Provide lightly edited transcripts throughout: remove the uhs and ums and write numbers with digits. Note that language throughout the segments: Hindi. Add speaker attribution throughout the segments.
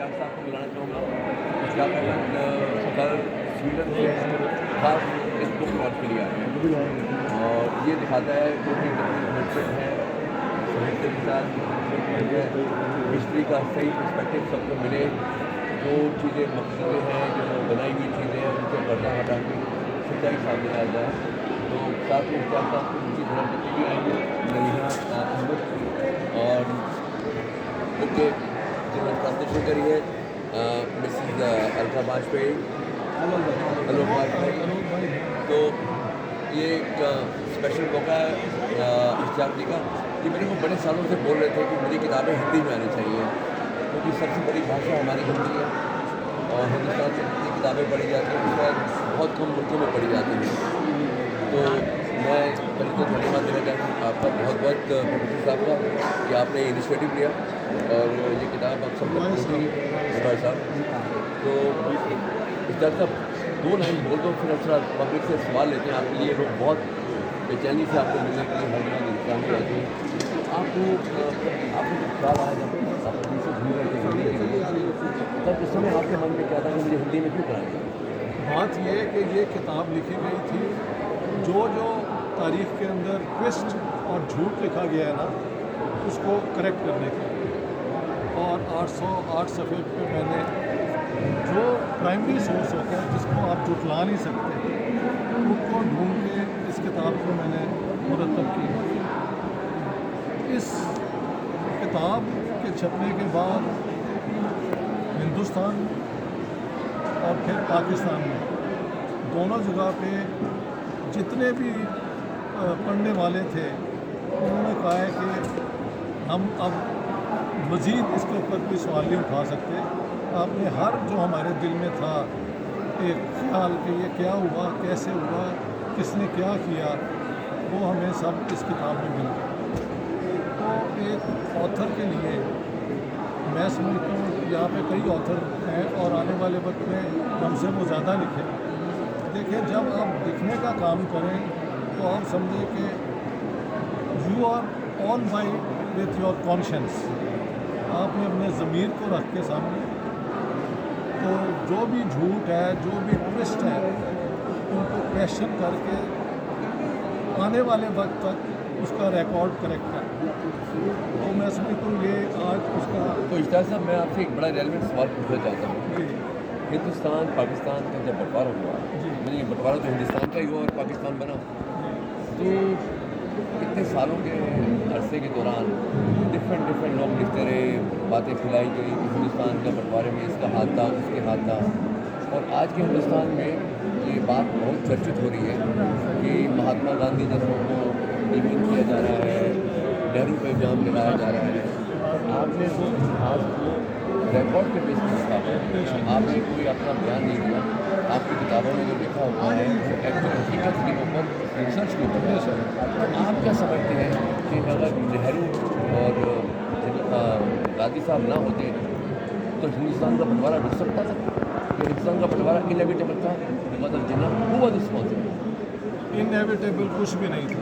Speaker 1: इश्तियाक साहब को बुलाना चाहूँगा। इश्तियाक अहमद कल स्वीडन से खास इस बुक लॉन्च के लिए आए हैं और ये दिखाता है जो कि कमिटमेंट है साहित्य के साथ हिस्ट्री का सही पर्सपेक्टिव सबको मिले, जो चीज़ें मकसदें हैं, जो बनाई हुई चीज़ें हैं, उनसे पर्दा हटा के सच्चाई सामने आ जाए। तो साथ में इश्तियाक साहब को उनकी धर्मपति भी आएंगे नरीहा अहमद और उनके जिन्होंने ट्रांसलेशन करी है मिसेस अलका वाजपेयी, आलोक वाजपेयी। तो ये एक स्पेशल मौका है इश्तियाक जी का कि मेरे को बड़े सालों से बोल रहे थे कि मेरी किताबें हिंदी में आनी चाहिए, क्योंकि सबसे बड़ी भाषा हमारी हिंदी है और हिंदुस्तान से जितनी किताबें पढ़ी जाती हैं उसका बहुत कम मुल्कों में पढ़ी जाती हैं। तो मैं पहले तो धन्यवाद देना चाहता हूँ आपका बहुत बहुत प्रोफेसर साहब का कि आपने इनिशिएटिव लिया और ये किताब आप सब पढ़ी भाई साहब। तो इश्तियाक साहब 2 लाइन बोल दो, फिर अक्सर पब्लिक से सवाल लेते हैं आपके लिए, लोग बहुत बेचैनी से आपको मिलने के लिए हर जगह इंतजाम रहते हैं। तो आपको जब ख्याल आया जब आप हिंदी से भूल रहे थे हिंदी के लिए, तब उस समय आपके मन में क्या था कि मुझे हिंदी में क्यों कराएंगे?
Speaker 2: बात यह है कि ये किताब लिखी गई थी जो तारीख़ के अंदर ट्विस्ट और झूठ लिखा गया है ना, उसको करेक्ट करने के लिए। और 808 सफ़े पे मैंने जो प्राइमरी सोर्स होता है जिसको आप जुटला नहीं सकते, उनको ढूंढ के इस किताब को मैंने मुरतब की। इस किताब के छपने के बाद हिंदुस्तान और फिर पाकिस्तान में दोनों जगह पे जितने भी पढ़ने वाले थे उन्होंने कहा है कि हम अब मज़ीद इसके ऊपर कोई सवाल नहीं उठा सकते। आपने हर जो हमारे दिल में था एक ख्याल कि ये क्या हुआ, कैसे हुआ, किसने क्या किया, वो हमें सब इस किताब में मिल गया। तो एक ऑथर के लिए मैं समझता हूँ यहाँ पे कई ऑथर हैं और आने वाले वक्त में हमसे वो ज़्यादा लिखे। देखिए, जब आप लिखने का काम करें तो आप समझें कि you are on by with your conscience. आपने अपने ज़मीर को रख के सामने, तो जो भी झूठ है, जो भी ट्विस्ट है, उनको क्वेश्चन करके आने वाले वक्त तक उसका रिकॉर्ड करेक्ट कर। तो मैं समझता हूँ ये आज उसका।
Speaker 1: तो इश्तियाक साहब, मैं आपसे एक बड़ा रेलेवेंट सवाल पूछना चाहता हूँ। हिंदुस्तान पाकिस्तान का जब बंटवारा हुआ, मैंने ये बंटवारा तो हिंदुस्तान का ही हुआ और पाकिस्तान बना, तो इतने सालों के अरसे के दौरान डिफरेंट लोग लिखते रहे, बातें फैलाई गई कि हिंदुस्तान का बंटवारे में इसका हाथ था, उसके हाथ था। और आज के हिंदुस्तान में ये बात बहुत चर्चित हो रही है कि महात्मा गांधी जैसों को डिमीन किया जा रहा है, नेहरू पर इल्ज़ाम लगाया जा रहा है। आपने तो आज रिकॉर्ड के बेस पर लिखा है, आपने कोई अपना बयान नहीं दिया। आपकी किताबों में जो लिखा हुआ है वो एक्चुअल हकीकत के ऊपर, रिसर्च के ऊपर है। तो आप क्या समझते हैं कि अगर नेहरू और गांधी साहब ना होते तो हिंदुस्तान का बंटवारा रुक सकता था? कि हिंदुस्तान का बंटवारा इनएविटेबल था? Because of Jinnah who was responsible?
Speaker 2: Inevitable कुछ भी नहीं था,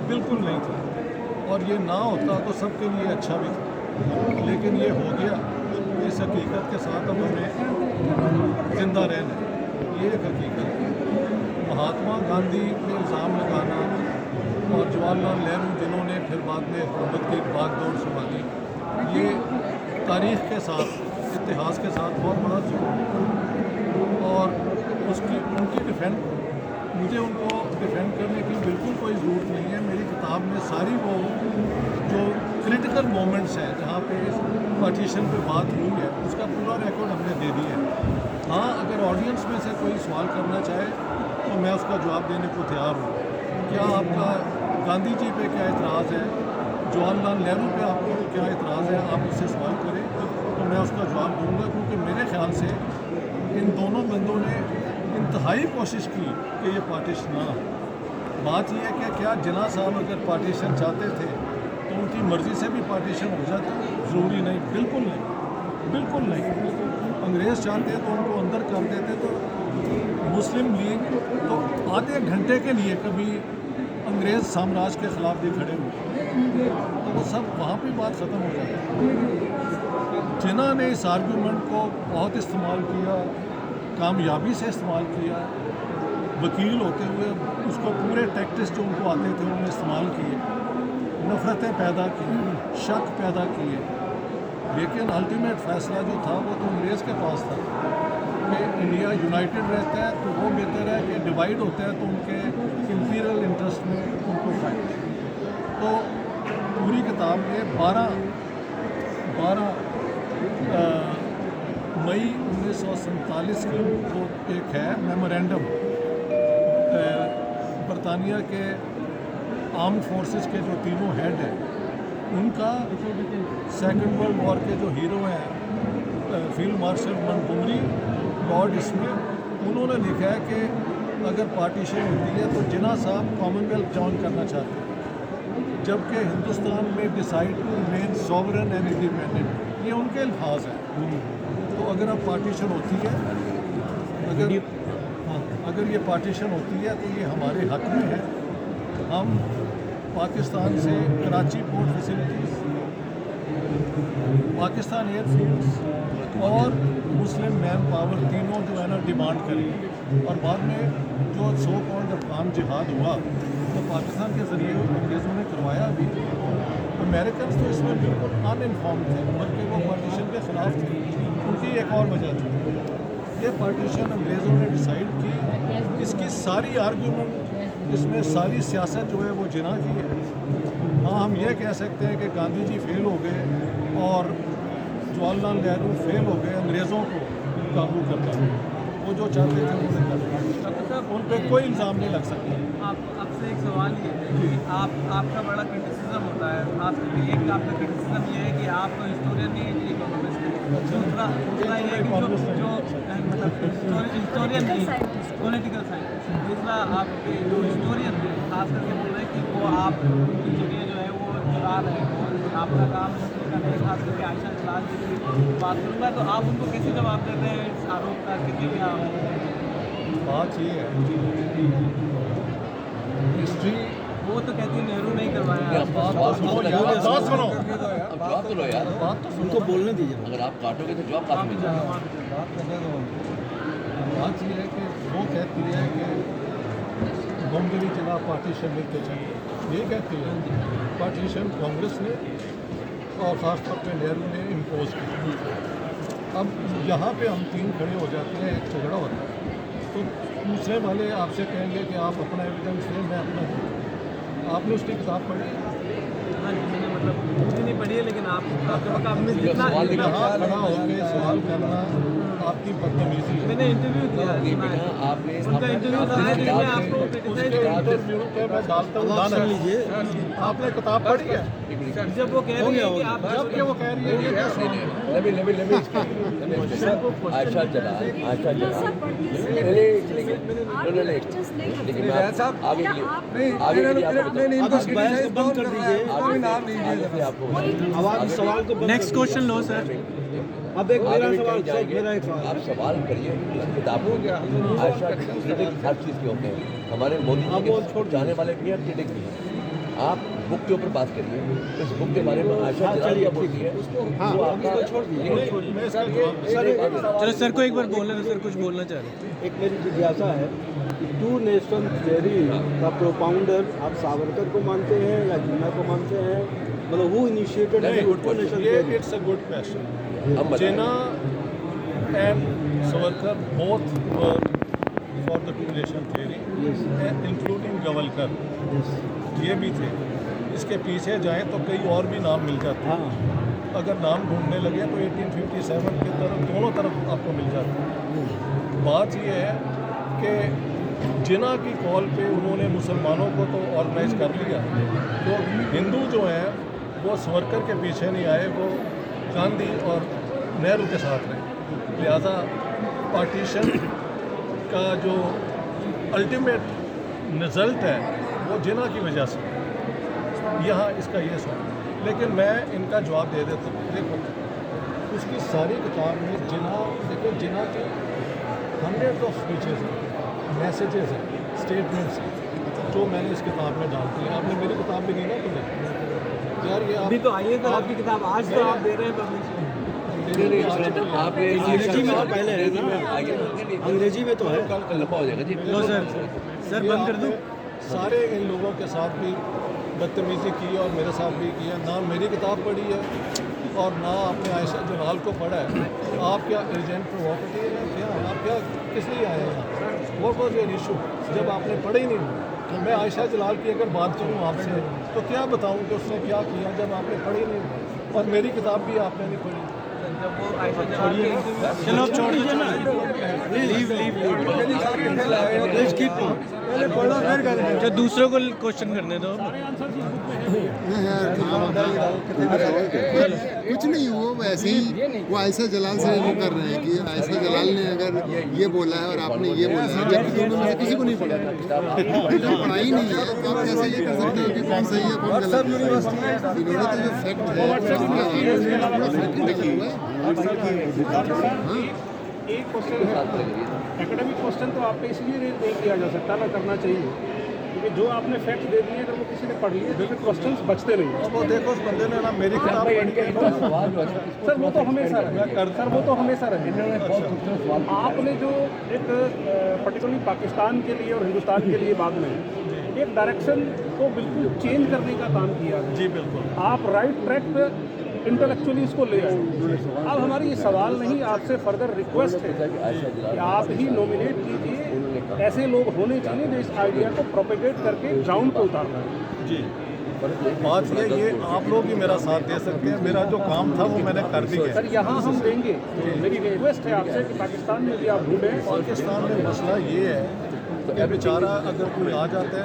Speaker 2: बिल्कुल नहीं था। और ये ना होता तो सबके लिए अच्छा भी था, लेकिन ये हो गया। इस हकीकत के साथ अब हमें ज़िंदा रहना है, ये एक हकीकत है। महात्मा गांधी पे इल्ज़ाम लगाना और जवाहरलाल नेहरू जिन्होंने फिर बाद में हुकूमत की बागडोर संभाली, ये तारीख़ के साथ, इतिहास के साथ बहुत बड़ा जुर्म है। और उनकी डिफेंड, मुझे उनको डिफेंड करने की बिल्कुल कोई ज़रूरत नहीं है। मेरी किताब में सारी वो जो क्रिटिकल मोमेंट्स हैं जहाँ पे पार्टीशन पे बात हुई है, उसका पूरा रिकॉर्ड हमने दे दिया है। हाँ, अगर ऑडियंस में से कोई सवाल करना चाहे तो मैं उसका जवाब देने को तैयार हूँ। क्या आपका गांधी जी पे क्या एतराज़ है, जवाहरलाल नेहरू पे आपको क्या एतराज़ है, आप उससे सवाल करें तो मैं उसका जवाब दूँगा। क्योंकि मेरे ख्याल से इन दोनों बंदों ने इंतहाई कोशिश की कि ये पार्टीशन ना हो। बात यह है कि क्या जिन्ना साहब अगर पार्टीशन चाहते थे तो उनकी मर्ज़ी से भी पार्टीशन हो जाता? ज़रूरी नहीं, बिल्कुल नहीं, बिल्कुल नहीं। अंग्रेज़ चाहते तो उनको अंदर कर देते। तो मुस्लिम लीग तो आधे घंटे के लिए कभी अंग्रेज़ साम्राज्य के ख़िलाफ़ भी खड़े हुए, तो वो सब वहाँ पे बात ख़त्म हो जाती है। जिन्ना ने इस आर्गूमेंट को बहुत इस्तेमाल किया, कामयाबी से इस्तेमाल किया, वकील होते हुए उसको पूरे टैक्टिक्स जो उनको आते थे उन्होंने इस्तेमाल किए, नफ़रतें पैदा की, शक पैदा किए, लेकिन अल्टीमेट फैसला जो था वो तो अंग्रेज़ के पास था कि इंडिया यूनाइटेड रहता है तो वो बेहतर है कि डिवाइड होता है तो उनके इंपीरियल इंटरेस्ट में उनको फायदा। तो पूरी किताब में 12 मई 1947 की वो एक है मेमोरेंडम, बरतानिया के आर्म फोर्सेस के जो तीनों हेड हैं उनका सेकेंड वर्ल्ड वॉर के जो हीरो हैं फील्ड मार्शल मोंटगोमरी, लॉर्ड इसमें, उन्होंने लिखा है कि अगर पार्टीशन होती है तो जिन्ना साहब कॉमनवेल्थ जॉइन करना चाहते हैं, जबकि हिंदुस्तान में decide to remain sovereign and independent, ये उनके अल्फाज हैं। तो अगर अब पार्टीशन होती है, अगर ये पार्टीशन होती है तो ये हमारे हक में है। हम पाकिस्तान से Karachi port facilities, Pakistan airfields और मुस्लिम मैन पावर तीनों जो है ना डिमांड करेंगे। और बाद में जो सो कॉल्ड अफगान जिहाद हुआ तो पाकिस्तान के ज़रिए अंग्रेज़ों ने करवाया भी। अमेरिकन तो इसमें बिल्कुल अनइन्फॉर्म थे, बल्कि वो पार्टीशन के ख़िलाफ़ थे। उनकी एक और वजह थी, ये पार्टीशन अंग्रेज़ों ने डिसाइड की, इसकी सारी आर्गूमेंट, इसमें सारी सियासत जो है वो जिन्ना की है। हाँ, हम ये कह सकते हैं कि गांधी जी फेल हो गए और जवाहरलाल नेहरू फेल हो गए अंग्रेज़ों को काबू करना। वो जो चाहते थे उन्होंने कर दिया, उन पर कोई इल्ज़ाम नहीं लग सकता।
Speaker 3: आपसे एक सवाल ये है कि आपका बड़ा क्रिटिसिज्म होता है, खास करके एक आपका क्रिटिसिज्म ये है कि आप तो हिस्टोरियन नहीं है, इकोनॉमिस्ट है। दूसरा ये है कि जो मतलब हिस्टोरियन नहीं, पॉलिटिकल साइंटिस्ट। दूसरा आपके जो हिस्टोरियन है खास करके बोल रहे हैं कि वो आप उनकी जगह जो है वो चुरा रहे हैं, और आपका काम का नहीं, खास करके आयशा जलाल जी की बात करूँगा, तो आप उनको कैसे जवाब देते हैं इस आरोप का कि क्या
Speaker 2: बात ये है, हिस्ट्री
Speaker 3: वो तो कहती है नेहरू नहीं करवाया।
Speaker 2: बात तो सुनो यार, बात सुनो,
Speaker 1: अब जवाब तो लो यार,
Speaker 2: बात तो
Speaker 4: उनको बोलने दीजिए।
Speaker 1: अगर आप काटोगे तो जवाब कहाँ से मिलेगा?
Speaker 2: बात ये है कि वो कहती है कि मुमकिन चला पार्टीशन लेके चले, ये कहती है पार्टीशन कांग्रेस ने और ख़ास तौर पे नेहरू ने इम्पोज की। अब यहाँ पे हम तीन खड़े हो जाते हैं, एक झगड़ा होता है, तो दूसरे वाले आपसे कहेंगे कि आप अपना एविडेंस दें, मैं अपना दूँ। आपने उसकी किताब पढ़ी?
Speaker 3: हाँ जी, मैंने मतलब पूरी नहीं पढ़ी है, लेकिन आपने जितना
Speaker 1: सवाल निकला,
Speaker 2: यहाँ खड़ा होकर सवाल करना आपकी बदतमीजी है।
Speaker 3: मैंने इंटरव्यू किया है,
Speaker 1: ये
Speaker 3: सुना है।
Speaker 1: बिना आपने
Speaker 3: उनका इंटरव्यू था, लेकिन मैं आपको
Speaker 2: उसके
Speaker 3: क्रिटिसाइज करूँ।
Speaker 2: इंटरव्यू पे मैं डालता हूँ
Speaker 4: आवाज़
Speaker 2: गाना।
Speaker 4: सुन लीजिए।
Speaker 2: आपने किताब पढ़ी है?
Speaker 3: जब वो कह रही है कि आप
Speaker 2: जब कि वो कह रही है कि
Speaker 1: आयशा जलाल लेकिन मैं आगे के लिए
Speaker 4: आप इस बहस को बंद कर दीजिए। आवाज़ सवाल को बंद
Speaker 3: नेक्स्ट क्वेश्चन लो सर।
Speaker 4: अब एक मेरा सवाल, मेरा एक सवाल।
Speaker 1: आप सवाल करिए, किताबों के आयशा क्रिटिक हर चीज़ के होते हैं, हमारे मोदी जी के छोड़ जाने वाले भी हैं, क्रिटिक भी हैं। आप बुक के ऊपर बात करिए, इस बुक के बारे में आयशा जलाल क्या बोलती है
Speaker 4: हाँ,
Speaker 1: वो
Speaker 4: आप इसको छोड़ दीजिए।
Speaker 3: चलो सर को एक बार बोलने दो, सर कुछ बोलना चाह रहे हैं।
Speaker 4: एक मेरी जिज्ञासा है कि टू नेशन थ्योरी का प्रोपाउंडर आप सावरकर को मानते हैं या जिन्ना को मानते हैं? मतलब वो इनिशिएटेड है two nation theory?
Speaker 2: It's a good question. Jinnah and Savarkar both for the two nation theory, including Golwalkar, ये भी थे। इसके पीछे जाएं तो कई और भी नाम मिल जाते हैं।
Speaker 4: हाँ,
Speaker 2: अगर नाम ढूंढने लगे तो 1857 के तरफ दोनों तरफ आपको मिल जाते हैं। बात ये है कि जिन्ना की कॉल पे उन्होंने मुसलमानों को तो ऑर्गेनाइज कर लिया, तो हिंदू जो हैं वो सावरकर के पीछे नहीं आए, वो गांधी और नेहरू के साथ रहे। लिहाजा पार्टीशन का जो अल्टीमेट रिज़ल्ट है वो जिन्ना की वजह से, यहाँ इसका ये सवाल। लेकिन मैं इनका जवाब दे देता हूँ। देखो, उसकी सारी किताब में जिन्ना, देखो जिन्ना के हंड्रेड्स ऑफ स्पीचेस हैं, मैसेजेस हैं, स्टेटमेंट्स हैं, जो मैंने इस किताब में डाल दी। आपने मेरी किताब भी नहीं ना पढ़ी यार, ये
Speaker 3: अभी तो आई है सर आपकी किताब, आज तो आप दे रहे हैं पब्लिश।
Speaker 1: आप ये
Speaker 4: अंग्रेजी में तो पहले है ना, अंग्रेजी में तो है।
Speaker 1: लंबा हो जाएगा जी।
Speaker 2: सर बंद कर दो। सारे इन लोगों के साथ भी बदतमीजी की और मेरे साथ भी किया, ना मेरी किताब पढ़ी है और ना आपने आयशा जलाल को पढ़ा है। आप क्या एजेंट प्रोवोकेटिव हैं क्या? आप क्या किस लिए आए हैं? वो वॉज योर इशू जब आपने पढ़े ही नहीं। तो मैं आयशा जलाल की अगर बात करूँ आपसे तो क्या बताऊँ कि उसने क्या किया जब आपने पढ़ी नहीं और मेरी किताब भी आपने नहीं पढ़ी।
Speaker 4: चलो अब छोड़ दीजिए ना, लीव पहले पढ़ो फिर करेंगे।
Speaker 3: तो दूसरों को क्वेश्चन करने दो।
Speaker 5: कुछ नहीं, वो वैसे ही वो आयशा जलाल से वो कर रहे हैं कि आयशा जलाल ने अगर ये बोला है और आपने ये बोला है, जबकि दोनों में से किसी को नहीं पढ़ा पढ़ा ही नहीं है, तो आप कैसे ये कर सकते हो कि कौन सही है कौन गलत है? इन्होंने तो जो फैक्ट है
Speaker 6: एक क्वेश्चन एकेडमिक क्वेश्चन तो आप पे इसलिए नहीं किया जा सकता ना करना चाहिए क्योंकि जो आपने फैक्ट दे दिए अगर वो किसी ने पढ़ लिए तो फिर क्वेश्चंस बचते नहीं।
Speaker 2: अब वो देखो उस बंदे ने ना मेरी किताब पढ़ी है।
Speaker 6: सर वो तो हमेशा रहे, सर वो तो हमेशा रहे। आपने जो एक पर्टिकुलरली पाकिस्तान के लिए और हिंदुस्तान के लिए बाद में एक डायरेक्शन को बिल्कुल चेंज करने का काम किया है।
Speaker 2: जी बिल्कुल।
Speaker 6: आप राइट ट्रैक पे इंटेलेक्चुअली इसको ले आए। अब हमारी ये सवाल नहीं, आपसे फर्दर रिक्वेस्ट है कि आप ही नॉमिनेट कीजिए, ऐसे लोग होने चाहिए जो इस आइडिया को प्रोपेगेट करके ग्राउंड पे उतारना है।
Speaker 2: जी बात ये आप लोग ही मेरा साथ दे सकते हैं। मेरा जो काम था वो मैंने कर दिया है।
Speaker 6: सर यहाँ हम देंगे, मेरी रिक्वेस्ट है आपसे कि पाकिस्तान में भी आप ढूंढें।
Speaker 2: पाकिस्तान में मसला ये है कि बेचारा अगर कोई आ जाता है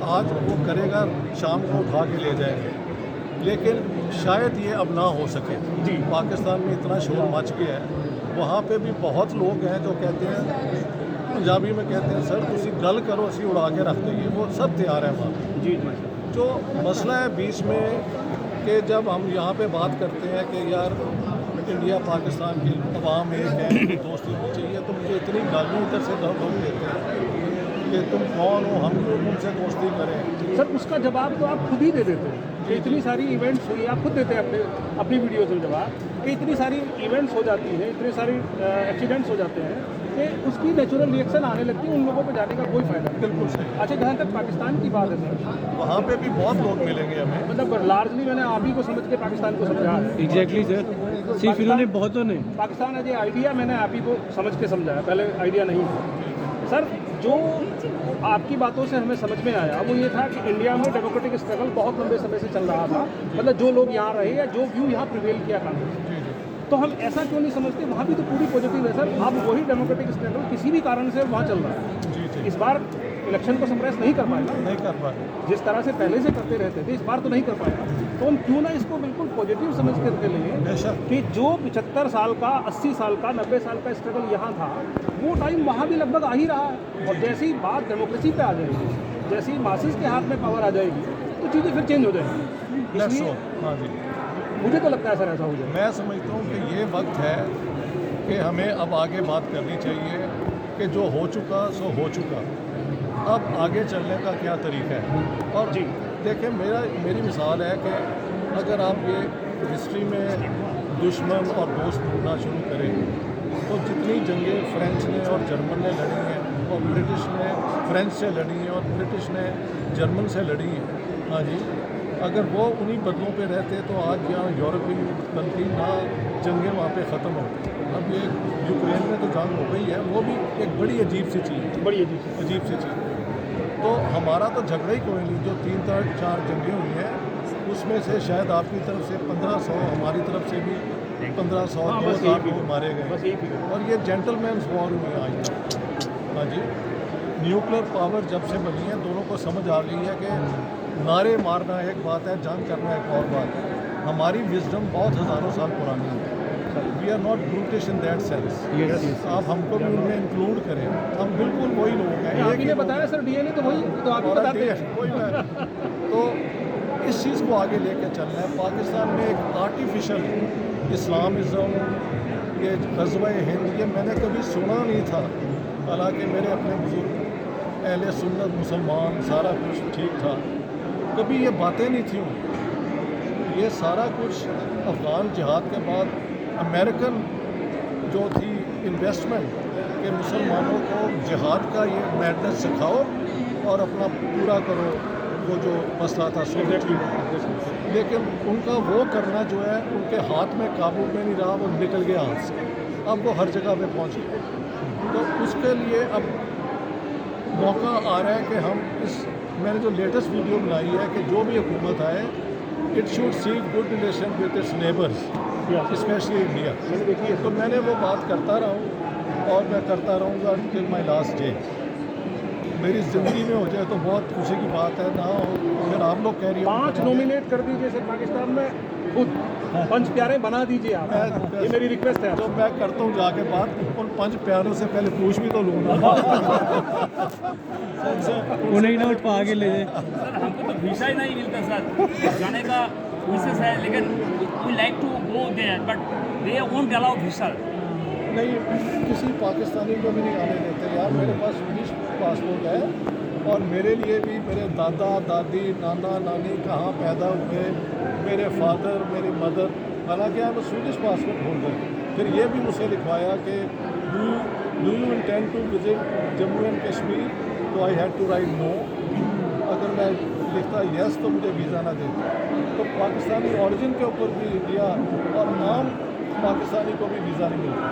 Speaker 2: आज वो करेगा, शाम को उठा के ले जाएंगे, लेकिन शायद ये अब ना हो सके। जी पाकिस्तान में इतना शोर मच गया है, वहाँ पे भी बहुत लोग हैं जो कहते हैं, पंजाबी में कहते हैं सर तुसी गल करो असी उड़ा के रख देंगे, वो सब तैयार है वहाँ।
Speaker 6: जी जी
Speaker 2: जो मसला है बीच में कि जब हम यहाँ पे बात करते हैं कि यार इंडिया पाकिस्तान की अवाम एक है, दोस्ती होनी चाहिए, तो मुझे इतनी गालियाँ इधर से लोग देते हैं कि तुम कौन हो, हम क्यों तुमसे दोस्ती करें।
Speaker 6: सर उसका जवाब तो आप खुद ही दे देते हैं कि इतनी सारी इवेंट्स हुई, आप खुद देते हैं अपनी वीडियोज़ में जवाब कि इतनी सारी इवेंट्स हो जाती हैं, इतने सारे एक्सीडेंट्स हो जाते हैं कि उसकी नेचुरल रिएक्शन आने लगती है, उन लोगों पर जाने का कोई फ़ायदा नहीं।
Speaker 2: बिल्कुल सही।
Speaker 6: अच्छा जहाँ तक पाकिस्तान की बात है सर,
Speaker 2: वहाँ पे भी बहुत लोग मिलेंगे हमें।
Speaker 6: मतलब लार्जली मैंने आप ही को समझ के पाकिस्तान को समझा है।
Speaker 3: एग्जैक्टली सर, सिर्फ इन्होंने बहुतों ने
Speaker 6: पाकिस्तान एज ए आइडिया मैंने आप ही को समझ के समझाया, पहले आइडिया नहीं था। सर जो आपकी बातों से हमें समझ में आया वो ये था कि इंडिया में डेमोक्रेटिक स्ट्रगल बहुत लंबे समय से चल रहा था, मतलब जो लोग यहाँ रहे या जो व्यू यहाँ प्रिवेल किया कांग्रेस, तो हम ऐसा क्यों नहीं समझते वहाँ भी तो पूरी पॉजिटिव है सर। अब वही डेमोक्रेटिक स्ट्रगल किसी भी कारण से वहाँ चल रहा है, इस बार इलेक्शन को सप्रेस नहीं कर पाएगा,
Speaker 2: नहीं कर पाए
Speaker 6: जिस तरह से पहले से करते रहते थे, इस बार तो नहीं कर पाएगा। तो हम क्यों ना इसको बिल्कुल पॉजिटिव समझ करके लें कि जो 75 साल का, 80 साल का, 90 साल का स्ट्रगल यहाँ था वो टाइम वहाँ भी लगभग आ ही रहा है। और जैसे ही बात डेमोक्रेसी पे आ जाएगी, जैसे ही मासिस के हाथ में पावर आ जाएगी तो चीज़ें फिर चेंज हो जाएंगी। इसलिए
Speaker 2: हाँ जी,
Speaker 6: मुझे तो लगता है सर ऐसा हो जाए।
Speaker 2: मैं समझता हूँ कि ये वक्त है कि हमें अब आगे बात करनी चाहिए कि जो हो चुका सो हो चुका, अब आगे चलने का क्या तरीका है। और जी देखें मेरी मिसाल है कि अगर आप ये हिस्ट्री में दुश्मन और दोस्त ढूंढना शुरू करें तो जितनी जंगें फ्रेंच ने और जर्मन ने लड़ी हैं और ब्रिटिश ने फ्रेंच से लड़ी हैं और ब्रिटिश ने जर्मन से लड़ी हैं, हाँ जी, अगर वो उन्हीं बदलों पे रहते तो आज यहाँ यूरोपीय कंट्री ना जंगें वहाँ पे ख़त्म होती। अब ये यूक्रेन में तो जंग हो गई है, वो भी एक बड़ी अजीब सी चीज़ है,
Speaker 6: बड़ी अजीब सी
Speaker 2: चीज़। तो हमारा तो झगड़ा ही कोई नहीं, जो 3-4 जंगें हुई हैं उसमें से शायद आपकी तरफ से 1500, हमारी तरफ से भी 1500 2000 लोग मारे गए, और ये जेंटलमैन्स वॉर हुई आज। हाँ जी, न्यूक्लियर पावर जब से बनी है दोनों को समझ आ गई है कि नारे मारना एक बात है, जंग करना एक और बात है। हमारी विजडम बहुत हज़ारों साल पुरानी है। We are not British in that sense. आप हमको भी उनमें इंक्लूड करें, हम बिल्कुल वही लोग हैं।
Speaker 6: आप ही ने बताया सर डीएनए तो वही तो आप ही बताते हैं।
Speaker 2: तो इस चीज़ को आगे लेकर चलना है। पाकिस्तान में एक आर्टिफिशियल इस्लामिज़म, ये ग़ज़वा हिंद, ये मैंने कभी सुना नहीं था, हालांकि मेरे अपने बुजुर्ग अहले सुन्नत मुसलमान सारा कुछ ठीक था, कभी ये बातें नहीं थी। ये सारा कुछ अफ़गान जिहाद के बाद अमेरिकन जो थी इन्वेस्टमेंट कि मुसलमानों को जिहाद का ये मैडनेस सिखाओ और अपना पूरा करो, वो जो मसला था सोवियत यूनियन, लेकिन उनका वो करना जो है उनके हाथ में काबू में नहीं रहा, वो निकल गया हाथ से। अब वो हर जगह पे पहुंच गए, तो उसके लिए अब मौका आ रहा है कि हम मैंने जो लेटेस्ट वीडियो बनाई है कि जो भी हुकूमत आए, it should seek good relation with its neighbours, specially India. तो मैंने वो बात करता रहा हूँ और मैं करता रहूँगा टिल माई लास्ट डे। मेरी ज़िंदगी में हो जाए तो बहुत खुशी की बात है, ना हो फिर आप लोग कह रही हो
Speaker 6: 5 नॉमिनेट कर दीजिए सर पाकिस्तान में, खुद 5 प्यारे बना दीजिए आप, ये मेरी रिक्वेस्ट है।
Speaker 2: तो मैं करता हूँ जाके बात, उन 5 प्यारों से पहले पूछ भी तो लूँगा।
Speaker 7: उन्हें ना उठा के ले जाए।
Speaker 8: सर हमको तो वीज़ा ही नहीं मिलता सर, जाने का विशेष है, लेकिन we like to go there but they won't allow visa.
Speaker 2: नहीं, किसी पाकिस्तानी को भी नहीं आने देते यार। मेरे पास स्वीडिश पासपोर्ट है और मेरे लिए भी मेरे दादा दादी नाना नानी कहाँ पैदा हुए, मेरे फादर मेरी मदर, हालांकि मैं स्वीडिश पासपोर्ट होल्डर। फिर ये भी मुझसे लिखवाया कि do you intend to visit Jammu and Kashmir, तो I had to write no. अगर मैं लिखता यस तो मुझे वीज़ा ना देते। तो पाकिस्तानी ओरिजिन के ऊपर भी इंडिया और नाम पाकिस्तानी को भी वीज़ा नहीं मिलता।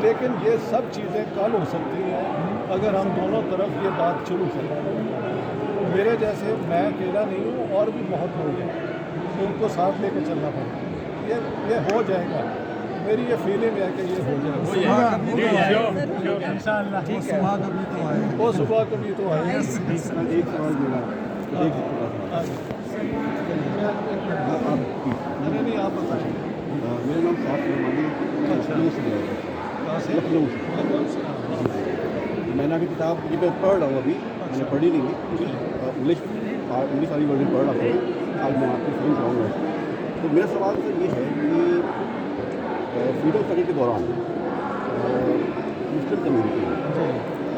Speaker 2: लेकिन ये सब चीज़ें कल हो सकती हैं अगर हम दोनों तरफ ये बात शुरू करें। मेरे जैसे मैं अकेला नहीं हूँ, और भी बहुत लोग हैं, तो उनको साथ लेकर चलना पड़ेगा। ये हो जाएगा, मेरी ये फीलिंग है कि ये हो जाएगा।
Speaker 7: इंशाअल्लाह।
Speaker 2: ठीक है, वो सुबह कभी तो आए।
Speaker 4: एक सवाल मेरा,
Speaker 2: नहीं आप बताएं।
Speaker 4: मेरा नाम साफ रहमानी, लखनऊ से है।
Speaker 2: कहाँ से?
Speaker 4: लखनऊ से। मैंने अभी किताब ये मैं पढ़ रहा हूँ, अभी मैंने पढ़ी नहीं थी, इंग्लिश वाली वर्जन पढ़ रहा था, आज मैं आपको फ़ोन कराऊँगा। तो मेरा सवाल तो ये है कि फ्रीडम स्ट्रगल के दौरान Muslim community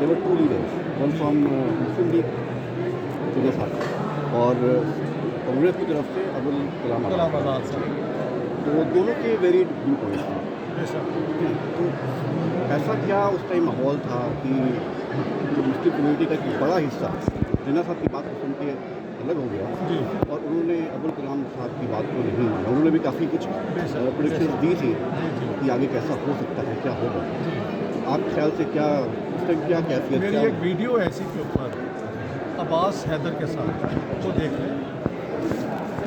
Speaker 4: they were 2 leaders, one from Muslim League के साथ और कांग्रेस की तरफ से अबुल कलाम
Speaker 2: आज़ाद साहब,
Speaker 4: तो दोनों के वेरी व्यू पॉइंट्स थे।
Speaker 2: बेशक।
Speaker 4: तो ऐसा क्या उस टाइम माहौल था कि जो मुस्लिम कम्युनिटी का एक बड़ा हिस्सा जिन्ना साहब की बात को सुन के अलग हो गया
Speaker 2: जी।
Speaker 4: और उन्होंने अबुल कलाम साहब की बात को नहीं माना। उन्होंने भी काफ़ी कुछ प्रेडिक्शंस दी थी कि आगे कैसा हो सकता है, क्या होगा। आप ख्याल से क्या उस टाइम क्या कैफियत?
Speaker 2: मेरी एक वीडियो है इसी के ऊपर अब्बास हैदर के साथ, वो देख लें।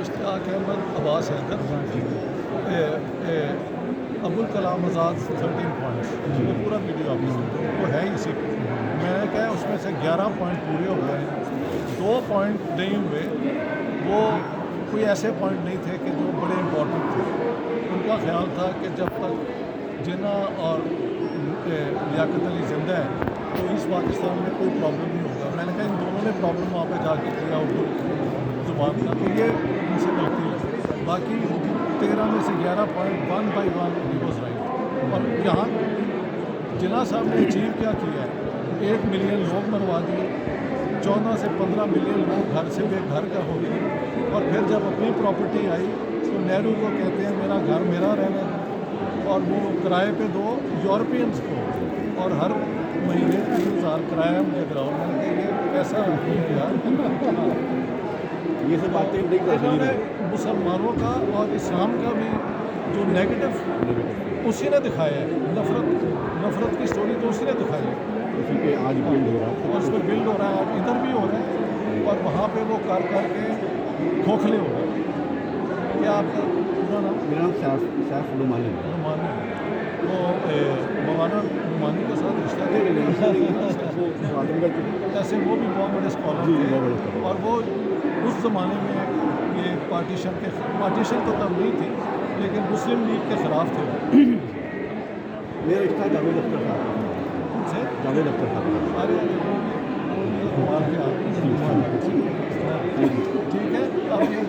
Speaker 2: इश्तियाक अहमद, अब्बास हैदर, अबुल कलाम आज़ाद 13 पॉइंट्स, वो पूरा वीडियो आपने सुना, वो है इसी पे। मैंने कहा उसमें से 11 पॉइंट पूरे हो गए, 2 पॉइंट नहीं हुए। वो कोई ऐसे पॉइंट नहीं थे कि जो बड़े इम्पोर्टेंट थे। उनका ख्याल था कि जब तक जिन्ना और लियाकत अली जिंदा है तो इस पाकिस्तान में कोई प्रॉब्लम नहीं होगा। मैंने कहा इन दोनों ने प्रॉब्लम वहाँ पे जाके किया उर्दू ज़ुबान का, तो ये उनसे गलती है। बाकी 13 में से 11 point 1 by 1 he was right. और यहाँ जिन्ना साहब ने अचीव क्या किया है, 1 मिलियन लोग मरवा दिए, 14 से 15 मिलियन लोग घर से बेघर का हो गए। और फिर जब अपनी प्रॉपर्टी आई तो नेहरू को कहते हैं मेरा घर मेरा रहना, और वो किराए पे दो यूरोपियंस को, और हर महीने 3000 किराया मुझे कराओ। मैंने कहा ये कैसा यार।
Speaker 4: ये सब बातें नहीं कर
Speaker 2: इन्होंने मुसलमानों का और इस्लाम का भी जो नेगेटिव उसी ने दिखाया है, नफ़रत की स्टोरी तो उसी ने दिखाई है।
Speaker 4: उसी पे आज बिल्ड हो रहा है
Speaker 2: और उस पर बिल्ड हो रहा है, इधर भी हो रहा है, और वहाँ पे वो कर के खोखले हो गए। क्या आपका पूरा नाम?
Speaker 4: मेरा नाम सैफ लुमानी है।
Speaker 2: नुमानी, वो मौलाना नुमानी के साथ रिश्ता थे।
Speaker 4: आजमगढ़ के
Speaker 2: ऐसे वो भी बहुत बड़े स्कॉलर
Speaker 4: जी,
Speaker 2: थे,
Speaker 4: बहुत बड़े स्कॉलर।
Speaker 2: और वो उस ज़माने में ये पार्टीशन तो तब नहीं थी, लेकिन मुस्लिम लीग के ख़िलाफ़ थे।
Speaker 4: मेरा रिश्ता जावेद अख्तर साहब
Speaker 2: उनसे
Speaker 4: जावेद अख्तर साहब।
Speaker 2: अरे वो कमाल के आदमी। ठीक है, अब ये